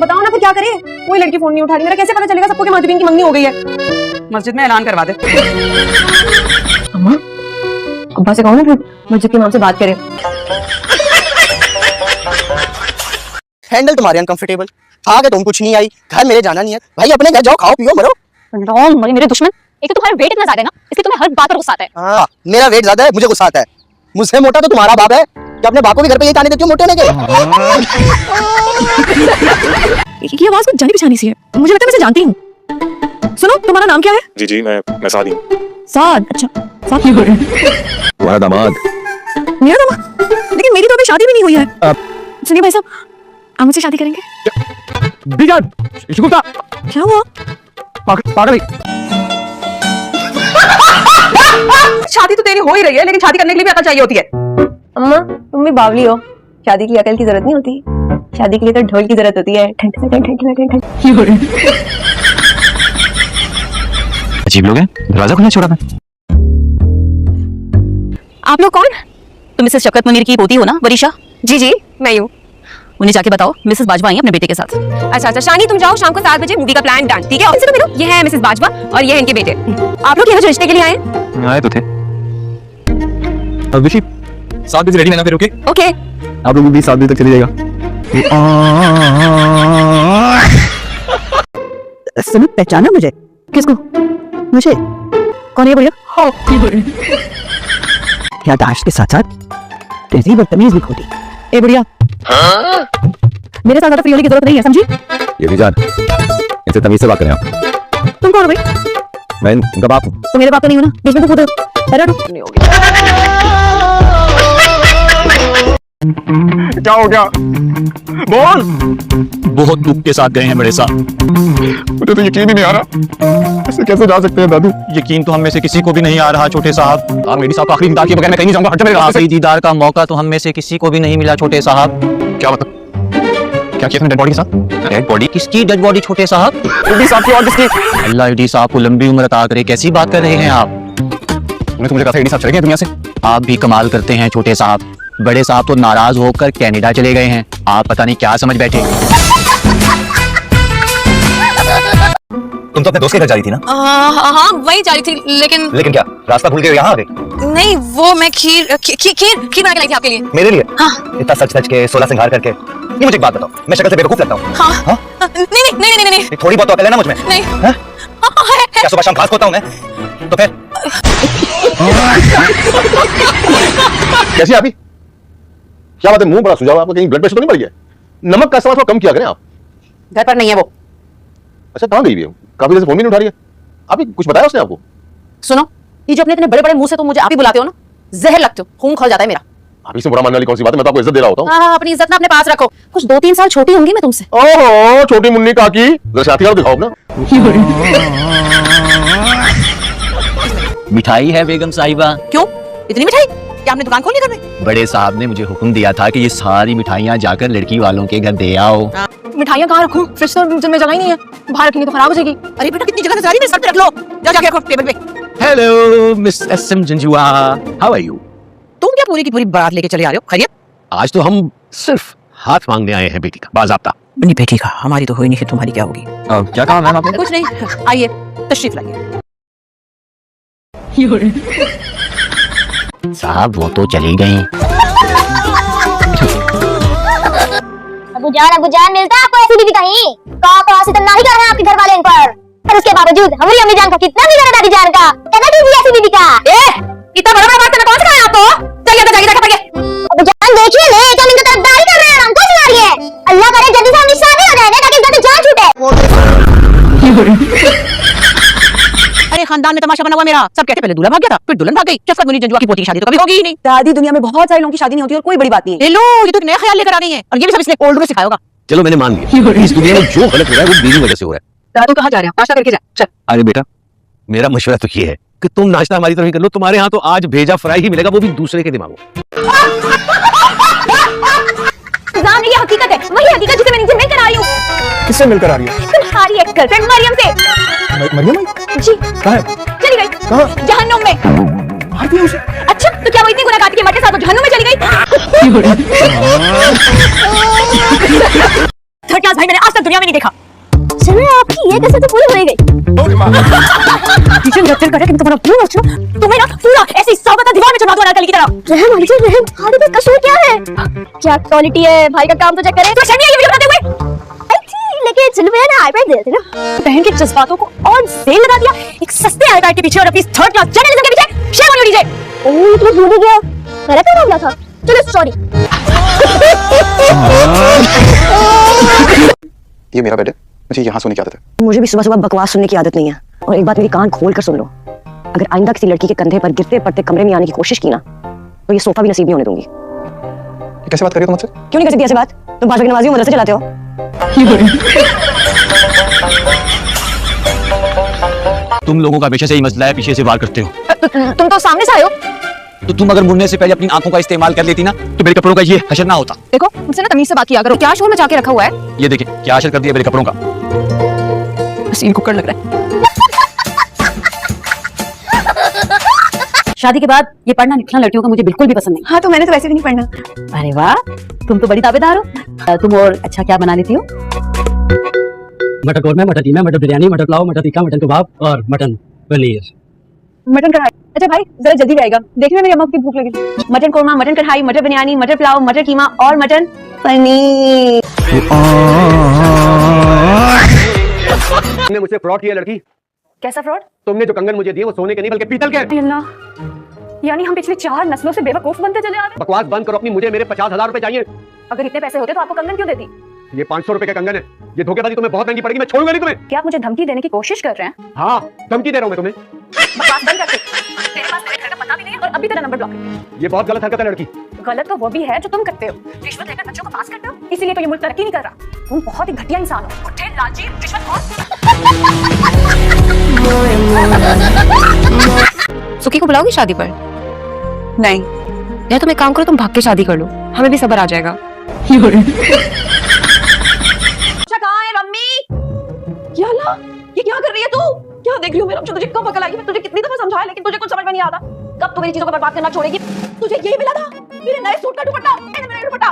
बताओ ना फिर क्या करे? कोई लड़की फोन नहीं उठा रही, मेरा कैसे पता चलेगा सबको कि माधवी की मंगनी हो गई है? मस्जिद में ऐलान करवा दे। अम्मा, अब्बा से कहो ना फिर मस्जिद के इमाम से बात करें। हैंडल तुम्हारे अनकंफर्टेबल, आगे तुम कुछ नहीं आई, घर मेरे जाना नहीं है भाई, अपने घर जाओ, खाओ पियो मरो। मेरे दुश्मन, एक तो तुम्हारा वेट इतना ज्यादा है ना, इसलिए तुम्हें हर बात पर गुस्सा आता है। हाँ, मेरा वेट ज्यादा है, मुझे गुस्सा आता है। मुझसे मोटा तो तुम्हारा बाप है, कि अपने बाप को भी घर पे यही ताने देती हो मोटे होने के। ये आवाज कुछ जानी पहचानी सी है, मुझे लगता है मैं इसे जानती हूँ। सुनो, तुम्हारा नाम क्या है? जी मैं सादी हूँ। साद? अच्छा, साद क्यों हो रहे हैं? तुम्हारा दामाद। मेरा दामाद? लेकिन मेरी तो अभी शादी भी नहीं हुई है। सुनिए भाई साहब, आप मुझसे शादी करेंगे? क्या हुआ? पागल। शादी तो तेरी हो ही रही है, लेकिन शादी करने के लिए भी अकल चाहिए होती है। अम्मा, तुम भी बावली हो, शादी के लिए अकल की जरूरत नहीं होती, शादी के लिए तो ढोल की जरूरत होती है। अजीब लोग हैं, दरवाजा खुला छोड़ा था। आप लोग कौन? तुम मिसेस शफकत मुनीर की पोती हो ना, वरीशा? जी मैं हूँ। उन्हें जाके बताओ मिसेस बाजवा आई हैं अपने बेटे के साथ। अच्छा, शानी तुम जाओ, शाम को 7 बजे मूवी का प्लान डन, ठीक है? ऑफिस से तो मिलो। ये है मिसेस बाजवा और ये है इनके बेटे। आप लोग यहाँ जो रिश्ते के लिए आए? आए तो थे। विशी 7 बजे रेडी रहना फिर, ओके? ओके। आप लोग भी 7 बजे तक चले जाएगा। सुनो, पहचाना मुझे? किसको? मुझे? कौन है भैया? यादाश्त के साथ साथ तेरी बदतमीज भी खोटी। ए बुढ़िया, मेरे साथ ज्यादा फ्री होने की जरूरत नहीं है, समझी? ये भी जान, इनसे तमीज से बात करें आप। तुम कौन हो भाई? मैं इनका बाप हूँ। तो मेरे बाप तो नहीं हो ना, बीच में तो खुद क्या हो गया? बोल। बहुत दुख के साथ गए हैं मेरे साथ। मुझे तो यकीन ही नहीं आ रहा, ऐसे कैसे जा सकते हैं दादू? यकीन तो हम में से किसी को भी नहीं आ रहा छोटे साहब। मेरी साहब आखिरी दीदार के बगैर मैं कहीं नहीं जाऊंगा। हट जा मेरे रास्ते से। आखिरी दीदार का मौका तो हम में से किसी को भी नहीं मिला छोटे साहब। क्या मतलब? क्या किया तुमने डेड बॉडी के साथ? Dead body? किसकी डेड बॉडी छोटे साहब? ईडी साहब की और किसकी? अल्लाह ईडी साहब को लंबी उम्र अता करे। कैसी बात कर रहे हैं आप? तो मुझे कहा था ईडी साहब चले गए दुनिया से। आप भी कमाल करते हैं छोटे साहब। बड़े साहब तो नाराज होकर कनाडा चले गए हैं, आप पता नहीं क्या समझ बैठे। तुम तो अपने दोस्त के घर जा रही थी ना? हाँ, वही जा रही थी, लेकिन क्या रास्ता भूल गए, यहाँ आ गए? नहीं, वो मैं खीर बना के लाई थी आपके लिए। मेरे लिए? हाँ। इतना सच के 16 सिंगार करके। ये मुझे एक बात बताओ, मैं शक्ल से बेवकूफ लगता हूँ? हाँ? नहीं। थोड़ी बहुत अकल है ना मुझ में? नहीं। क्या सुबह शाम घास खोता हूँ मैं? तो फिर कैसी अभी? क्या बात है, मुंह बड़ा सुझाव है आपका, कहीं ब्लड प्रेशर तो नहीं बढ़ गया? नमक का इस्तेमाल थोड़ा कम किया करें आप। घर पर नहीं है वो। अच्छा, कहाँ गई है? काफी देर से फोन भी नहीं उठा रही है। अभी कुछ बताया उसने आपको? सुनो, ये जो अपने इतने बड़े मुंह से तुम मुझे आप ही बुलाते हो ना, जहर लगते हो, खून खोल जाता है मेरा। अभी से बुरा मानने वाली कौन सी बात है? मैं तो आपको इज्जत दे रहा होता हूँ। हाँ, अपनी इज्जत ना अपने पास रखो। कुछ 2-3 साल छोटी होंगी मैं तुमसे। ओहो, छोटी मुन्नी काकी, जरा हथियार दिखाओ अपना। मिठाई है बेगम साहिबा। क्यों इतनी मिठाई? क्या आपने दुकान खोल ली घर में? बड़े साहब ने मुझे हुक्म दिया था कि ये सारी मिठाइयाँ जाकर लड़की वालों के घर दे आओ। मिठाइयां कहाँ रखूं? फ्रिज तो में जगह ही नहीं है, बाहर रखेंगे तो खराब हो जाएगी। अरे बेटा, कितनी जगह सारी मेरे सर पे रख लो। जाके रखो टेबल पे। Hello miss SM Janjua, how are you? तुम क्या पूरी की पूरी बारात लेके चले आ रहे हो? खैरियत? आज तो हम सिर्फ हाथ मांगने आए हैं बेटी का, बाज़ाब्ता। अपनी बेटी का, हमारी तो हुई नहीं, फिर तुम्हारी क्या होगी? क्या कहा मैम आपने? कुछ नहीं, आइए तशरीफ लाइए। साहब वो तो चली गई। अबू जान मिलता है आपको ऐसी बीवी कहीं? कहाँ से तन्ना ही कर रहे हैं आपके घर वाले इन पर, पर उसके बावजूद हमारी अम्मी जान का कितना भी करे दादी जान का, कहना कीजिए ऐसी बीवी का। इतना बड़ा बात करना कौन सिखाया आपको? जाइए जाके देखा पड़िए। अबू जान देखिए ले, तो हम इनका तरफदारी कर रहे हैं, हमको सुना रही है। अल्लाह करे जल्दी से हमारी शादी हो जाए ताकि इनका जान छूटे। अरे खानदान में तमाशा बना हुआ मेरा। सब कहते पहले दूल्हा भाग गया था, फिर दुल्हन भाग गई। शफकत मुनीर जंजुआ की पोती की शादी तो कभी होगी ही नहीं। दादी, दुनिया में बहुत सारे लोगों की शादी नहीं होती और कोई बड़ी बात नहीं है। लो, ये तो एक नया ख्याल लेकर आ गई है, और ये भी सब इसने ओल्ड में सिखाया होगा। चलो मैंने मान लिया, इस दुनिया में जो गलत हो रहा है वो मेरी वजह से हो रहा है। दादू कहाँ जा रहे हैं? नाश्ता करके जाए। चल। अरे बेटा, मेरा मशवरा तो ये है कि तुम नाश्ता हमारी तरफ ही कर लो। तुम्हारे यहाँ तो आज भेजा फ्राई ही मिलेगा, वो भी दूसरे के दिमाग में। ये हकीकत है, वही हकीकत जिसे मैं नीचे मिलकर आ रही हूँ। किससे मिलकर आ रही है? तुम्हारी एक गर्लफ्रेंड मरियम से। मरियम जी। कहाँ है? चली गई। कहाँ? जहन्नुम में। मार दिया उसे? अच्छा, तो क्या वो इतनी गुनहगार के मरते साथ वो जहन्नुम में चली गई? मिजाज भाई मैंने आज तक दुनिया में नहीं देखा। चलो आपकी ये कैसे तो पूरी हो गई। किचन लेक्चर कर रहा है कि तुम्हारा पूरा अच्छा तुम्हें ना पूरा ऐसे साबता दीवार में चढ़ा दो अनारकली की तरह। रहम आंटी रहम, भाई का कसूर क्या है? क्या क्वालिटी है भाई का, काम तो चेक करें। तो शर्म नहीं आई ये वीडियो बनाते हुए? लेकिन चलो मैं ना आईपैड दे देती ना। बहन के जज्बातों को ऑन सेल लगा दिया एक सस्ते आईपैड के पीछे और अपनी थर्ड क्लास जर्नलिज्म के पीछे। Shame on you DJ. Oh तो भूल ही गया, मेरा क्या मामला था। चलो सॉरी। ये मेरा बेड है, मुझे यहाँ सोने की आदत है। मुझे भी सुबह सुबह बकवास सुनने की आदत नहीं है। और एक बात मेरी कान खोल कर सुन लो, अगर आइंदा किसी लड़की के कंधे पर गिरते पड़ते कमरे में आने की कोशिश की ना तो ये सोफा भी नसीब नहीं होने दूंगी। ये कैसे बात कर रही हो तुम मुझसे? क्यों नहीं कर सकती ऐसी बात? तुम 5 वक्त नमाजी हो, मदरसे चलाते हो। तुम लोगों का हमेशा से ही मसला है, पीछे से वार करते हो। तुम तो सामने से आए हो। तो तुम अगर मुड़ने से पहले अपनी आंखों का इस्तेमाल कर लेती ना तो मेरे कपड़ों का ये हशर ना होता। देखो मुझसे ना तमीज से बात किया करो। क्या शोर मचा के रखा हुआ है? ये देखिए क्या हशर कर दिया मेरे कपड़ों का। सीन कुकर लग रहा है। शादी के बाद ये पढ़ना लिखना लड़कियों का मुझे बिल्कुल भी पसंद नहीं। हाँ तो मैंने तो वैसे भी नहीं पढ़ना। अरे वाह, तुम तो बड़ी दावेदार हो। तुम और अच्छा क्या बना लेती हो? मटर कौरमा, मटर कीमा, मटर बिरयानी, मटर पुलाव, मटर टिक्का, मटन कबाब और मटन पनीर। मटन कढ़ाई। अच्छा भाई जरा जल्दी आएगा, देखने में मेरी अम्मा की भूख लगी। मटन कोरमा, मटन कढ़ाई, मटर बिरयानी, मटर पुलाव, मटर कीमा और मटन पनीर। तुमने मुझसे फ्रॉड किया लड़की। कैसा फ्रॉड? तुमने जो कंगन मुझे दिए वो सोने के नहीं बल्कि पीतल के। अल्लाह, यानी हम पिछले 4 नस्लों से बेवकूफ बनते चले आ रहे हैं। बकवास बंद करो अपनी, मुझे मेरे 50,000 रुपए चाहिए। अगर इतने पैसे होते तो आपको कंगन क्यों देती? ये 500 रुपए का कंगन है, ये धोखेबाजी तुम्हें बहुत महंगी पड़ेगी, मैं छोड़ूंगा नहीं तुम्हें। क्या आप मुझे धमकी देने की कोशिश कर रहे हैं? हाँ धमकी दे रहा हूँ मैं तुम्हें। बकवास बंद कर दे। तेरे पास मेरे घर का पता भी नहीं है और अभी तेरा नंबर ब्लॉक है। ये बहुत गलत हरकत है लड़की। गलत तो वो भी है जो तुम करते हो। रिश्वत लेकर बच्चों को पास करते हो, इसीलिए तो ये मुल्क तरक्की नहीं कर रहा। तुम बहुत ही घटिया इंसान हो। उठे लालची रिश्वतखोर। सुखी को बुलाओगी शादी पर? नहीं या तुम एक काम करो, तुम भाग के शादी कर लो, हमें भी सब्र आ जाएगा। अच्छा कहाँ है मम्मी? या अल्लाह, ये क्या कर रही है तू? क्या देख रही हो मेरा? तुझे कब अकल आई? मैं तुझे कितनी दफा समझाया लेकिन तुझे कुछ समझ में नहीं आता। कब तू मेरी चीजों को बर्बाद करना छोड़ेगी? तुझे यही मिला था, मेरे नए सूट का दुपट्टा। मेरा दुपट्टा